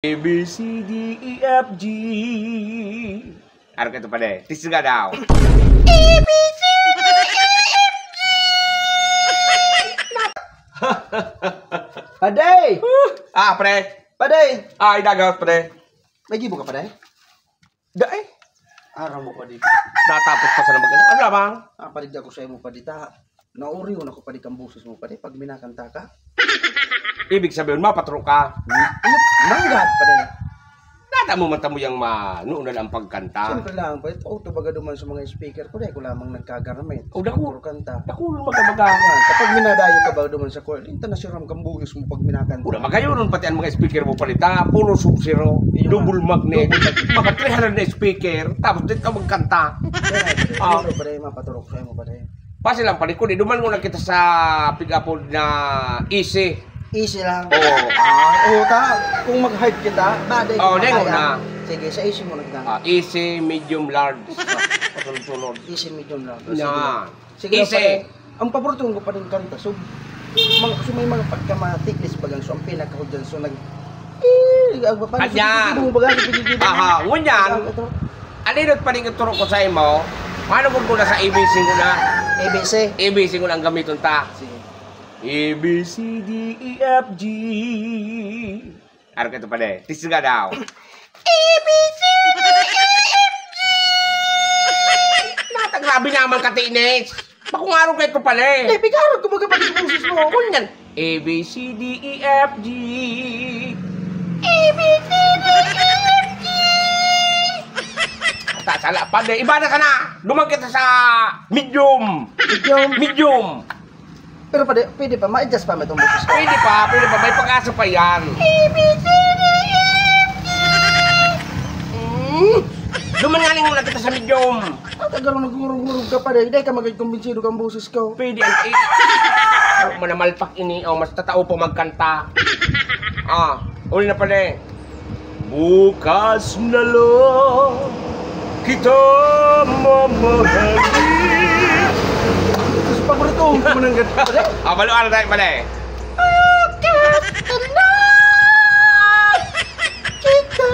A, B, C, D, E, F, G. Ano ka ito pa de? Tis nga daw. A, B, C, D, E, F, G. Paday! Pre. Paday! Idagaw, pre. May gibo ka, paday? Dai. Araw mo pa di. Natapos pa sa naman. Ano lamang? Padig ako sa imo pa di ta. Nauriw na ko pa di kang busos mo pa di pag minakanta ka. Ibig sabihin, mapatro ka. Manggat paday. Nata mo mata mo yung manuunal ang pagkanta. Siyempre lang pa ito. Auto baga duman sa mga speaker ko dahil ko lamang nagkagarament. O, dako. Kanta. Nakulong magabaga. Kapag minadayo ka ba duman sa court, hindi na siram kang buhos mo pag minakanta. Una magayon pati ang mga speaker mo palita, puro sub-zero, double magnet, mga 300 na speaker, tapos dito ka magkanta. Ano pa rin mapaturok sa imo pa rin. Pasi lang palikod, duman muna kita sa pick-upod na easy. Easy lang. Oo. Kung mag-hype kita, baday Oo, kita nengo kaya. na. Sige, sa easy mo nagdang. Easy, medium, large. Pasunod-sunod. Easy, medium lang. Yan. Sige, Easy. Ang paborito ko pa rin kanta. So may mga pagkamatiklis bagang so ang pinakahudyan so Kanya. Aha, ngunyan. Alinot pa rin ituro ko sa imo. Ano mo na sa ABC ko na? ABC. ABC ko lang gamiton ta. Sige. A, B, C, D, E, F, G. Ano ka ito pa de? Tis nga daw. A, B, C, D, E, F, G. Natagrabe naman ka, Tines. Bakong araw ka ito pala eh. Bigarod ko magkapag yung boses mo. Kunyan. A, B, C, D, E, F, G. A, B, C, D, E, F, G. Sala pa de. Iba na sana. Lumang kita sa medium. Medium. Pero pwede pa, ma-adjust pa itong boses ko. Pwede pa. May pag-asa pa yan. A, B, C, D, E, F, G. Lumangaling muna kita sa medium. Tagal mo nagurog-gurog ka pa rin. Hindi ka magkumbinsido kang boses ko. Pwede ang manamalpak ini. Mas tatao po magkanta. Uli na pala eh. Bukas na lang kita mamahalin. Gusto paborito ko mo nang ganda. Baluan na tayo pala eh. Bukas na lang kita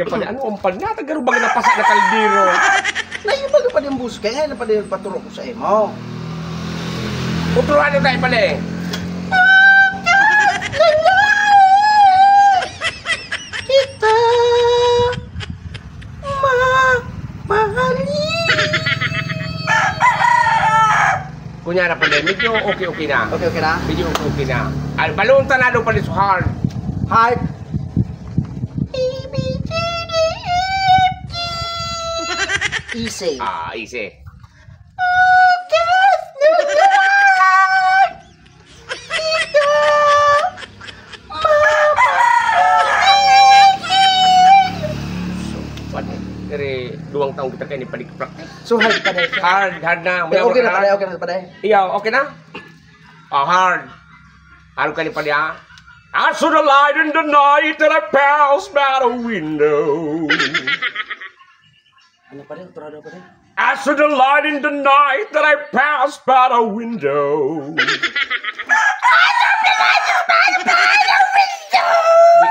Ano ang pala? Natagaro ba napasa na kaldero? Naiba ka pa din bus kaya na pa din paturo ko sa imo. Uturuan na tayo pala eh. Kita mahalin. Kunyara pala, medyo okay na. Okay na? Medyo okay na. Balunta na doon pala sa hard. Heart. Easy. Easy. Dari 2 taon kita kayak ni practice. So hard pa din. Hard na. Okay na pa din. Iya, okay na? Hard. Ano ka ni pa niya? I saw the light in the night that I passed by the window. Ano pa rin? Turado pa rin? I saw the light in the night that I passed by the window.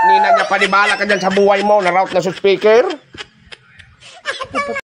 Nina niya panibala ka dyan sa buhay mo, na-route na sa speaker.